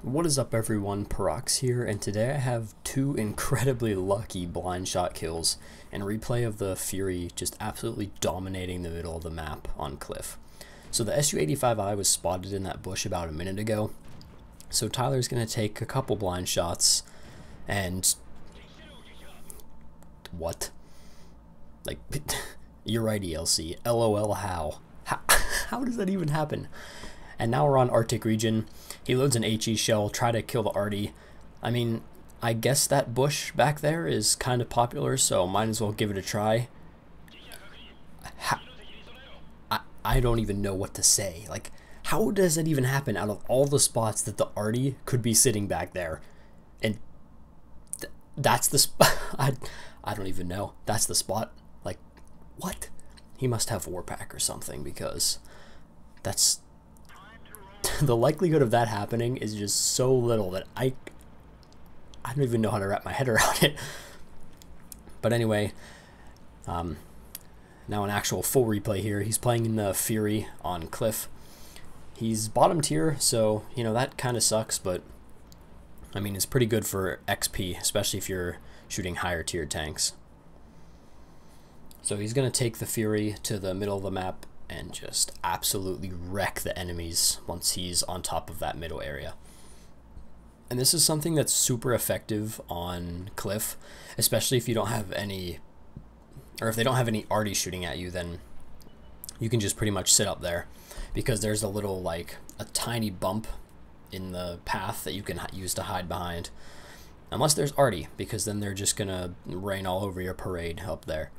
What is up everyone, Parax here, and today I have two incredibly lucky blind shot kills and a replay of the Fury just absolutely dominating the middle of the map on Cliff. So the Su-85I was spotted in that bush about a minute ago, so Tyler's going to take a couple blind shots and... What? Like, you're right ELC, LOL how does that even happen? And now we're on Arctic region. He loads an HE shell, try to kill the Arty. I mean, I guess that bush back there is kind of popular, so might as well give it a try. I don't even know what to say. Like, how does it even happen out of all the spots that the Arty could be sitting back there? And that's the spot. I don't even know. That's the spot. Like, what? He must have Warpack or something, because that's... the likelihood of that happening is just so little that I don't even know how to wrap my head around it. But anyway, now an actual full replay here. He's playing in the Fury on Cliff. He's bottom tier, so, you know, that kind of sucks, but, I mean, it's pretty good for XP, especially if you're shooting higher tier tanks. So he's going to take the Fury to the middle of the map and just absolutely wreck the enemies once he's on top of that middle area. And this is something that's super effective on Cliff, especially if you don't have any, or if they don't have any Arty shooting at you, then you can just pretty much sit up there, because there's a little, like, a tiny bump in the path that you can use to hide behind. Unless there's Arty, because then they're just gonna rain all over your parade up there.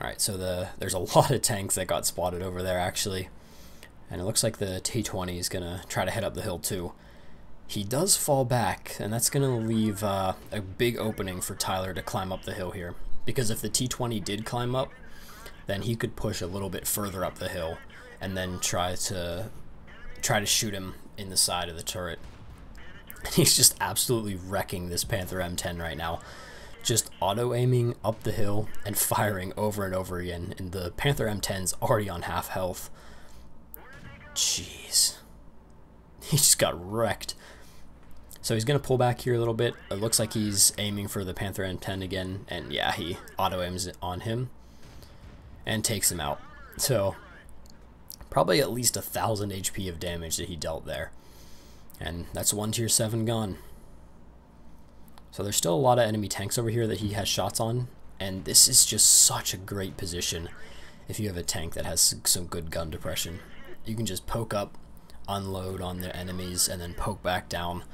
Alright, so there's a lot of tanks that got spotted over there, actually. And it looks like the T-20 is going to try to head up the hill, too. He does fall back, and that's going to leave a big opening for Tyler to climb up the hill here. Because if the T-20 did climb up, then he could push a little bit further up the hill, and then try to shoot him in the side of the turret. He's just absolutely wrecking this Panther M10 right now. Just auto-aiming up the hill and firing over and over again, and the Panther M10's already on half health. Jeez. He just got wrecked. So he's going to pull back here a little bit. It looks like he's aiming for the Panther M10 again, and yeah, he auto-aims it on him and takes him out. So probably at least 1,000 HP of damage that he dealt there. And that's one tier 7 gone. So there's still a lot of enemy tanks over here that he has shots on, and this is just such a great position if you have a tank that has some good gun depression. You can just poke up, unload on the enemies, and then poke back down,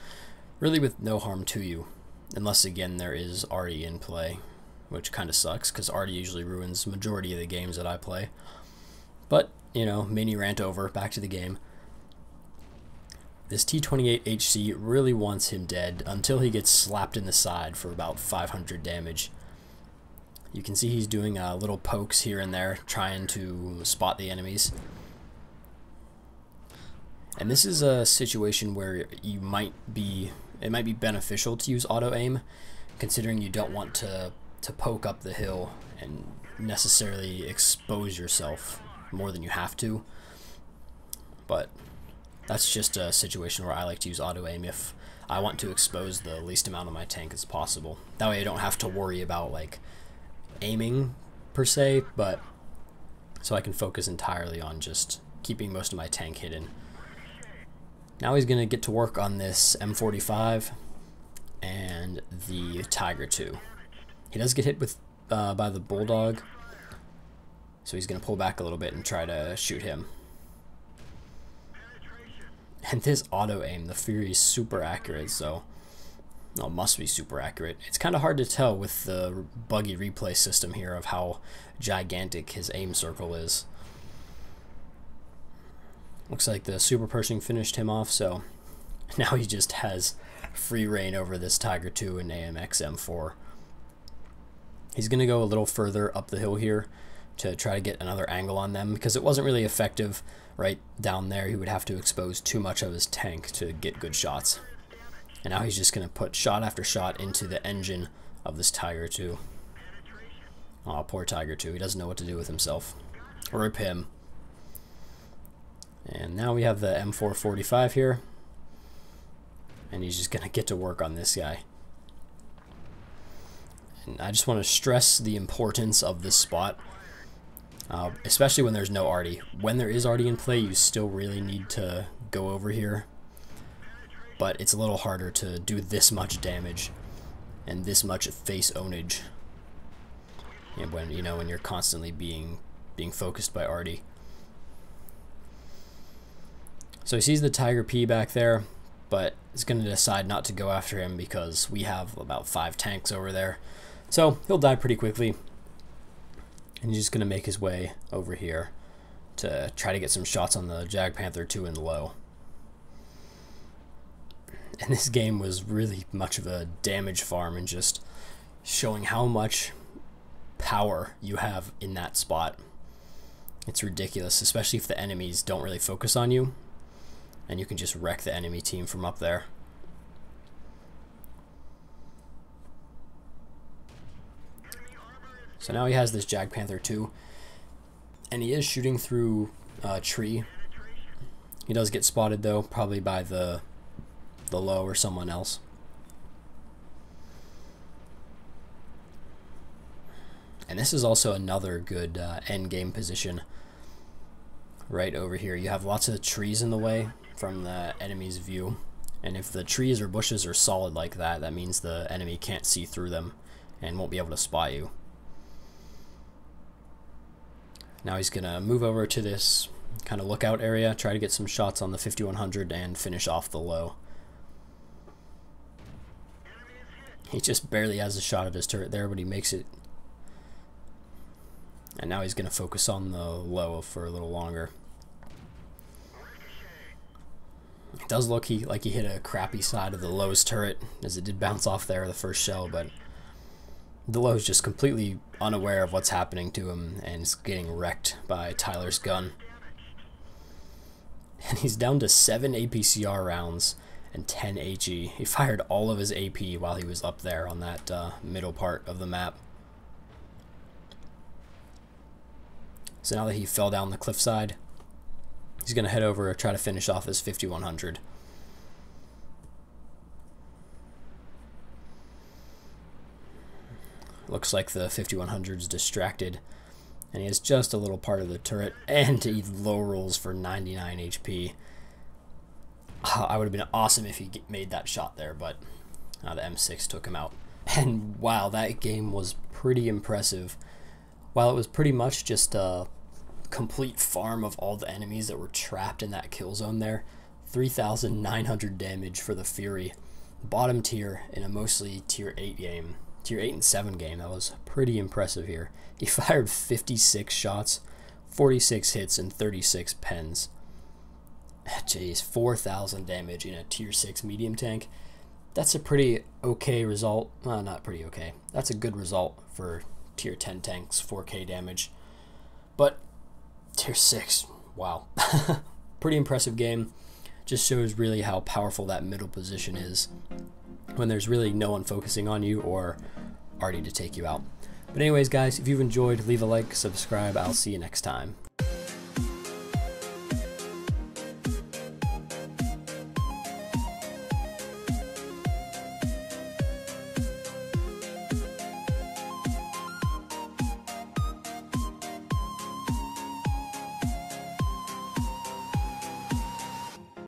really with no harm to you. Unless, again, there is Arty in play, which kind of sucks, because Arty usually ruins the majority of the games that I play. But, you know, mini rant over, back to the game. This T-28HC really wants him dead until he gets slapped in the side for about 500 damage. You can see he's doing little pokes here and there, trying to spot the enemies. And this is a situation where it might be beneficial to use auto-aim, considering you don't want to poke up the hill and necessarily expose yourself more than you have to. But that's just a situation where I like to use auto-aim if I want to expose the least amount of my tank as possible. That way I don't have to worry about, like, aiming, per se, but so I can focus entirely on just keeping most of my tank hidden. Now he's going to get to work on this M45 and the Tiger II. He does get hit with by the Bulldog, so he's going to pull back a little bit and try to shoot him. And this auto-aim, the Fury is super accurate, so... well, must be super accurate. It's kind of hard to tell with the buggy replay system here of how gigantic his aim circle is. Looks like the Super Pershing finished him off, so now he just has free reign over this Tiger II and AMX M4. He's going to go a little further up the hill here to try to get another angle on them, because it wasn't really effective right down there. He would have to expose too much of his tank to get good shots. And now he's just going to put shot after shot into the engine of this Tiger II. Aw, poor Tiger II. He doesn't know what to do with himself. Rip him. And now we have the M445 here. And he's just going to get to work on this guy. And I just want to stress the importance of this spot. Especially when there's no arty. When there is arty in play, you still really need to go over here. But it's a little harder to do this much damage and this much face ownage. And when when you're constantly being focused by arty. So he sees the Tiger P back there, but is going to decide not to go after him because we have about 5 tanks over there. So he'll die pretty quickly. And he's just going to make his way over here to try to get some shots on the Jagdpanther 2 in low. And this game was really much of a damage farm and just showing how much power you have in that spot. It's ridiculous, especially if the enemies don't really focus on you. And you can just wreck the enemy team from up there. So now he has this Jagdpanther 2, and he is shooting through a tree. He does get spotted though, probably by the low or someone else. And this is also another good end game position right over here. You have lots of trees in the way from the enemy's view, and if the trees or bushes are solid like that, that means the enemy can't see through them and won't be able to spot you. Now he's gonna move over to this kind of lookout area, try to get some shots on the 5100 and finish off the low. He just barely has a shot at his turret there, but he makes it. And now he's gonna focus on the low for a little longer. It does look like he hit a crappy side of the low's turret, as it did bounce off there the first shell, but the low's just completely unaware of what's happening to him and is getting wrecked by Tyler's gun. And he's down to 7 APCR rounds and 10 HE. He fired all of his AP while he was up there on that middle part of the map. So now that he fell down the cliffside, he's going to head over and try to finish off his 5100. Looks like the 5100's distracted, and he has just a little part of the turret, and he low rolls for 99 HP. I would have been awesome if he made that shot there, but the M6 took him out. And wow, that game was pretty impressive. While it was pretty much just a complete farm of all the enemies that were trapped in that kill zone there, 3,900 damage for the Fury. Bottom tier in a mostly tier 8 game. Tier 8 and 7 game. That was pretty impressive here. He fired 56 shots, 46 hits, and 36 pens. Jeez, 4,000 damage in a tier 6 medium tank. That's a pretty okay result. Well, not pretty okay. That's a good result for tier 10 tanks, 4K damage. But tier 6, wow. Pretty impressive game. Just shows really how powerful that middle position is when there's really no one focusing on you or arty to take you out. But anyways, guys, if you've enjoyed, leave a like, subscribe. I'll see you next time.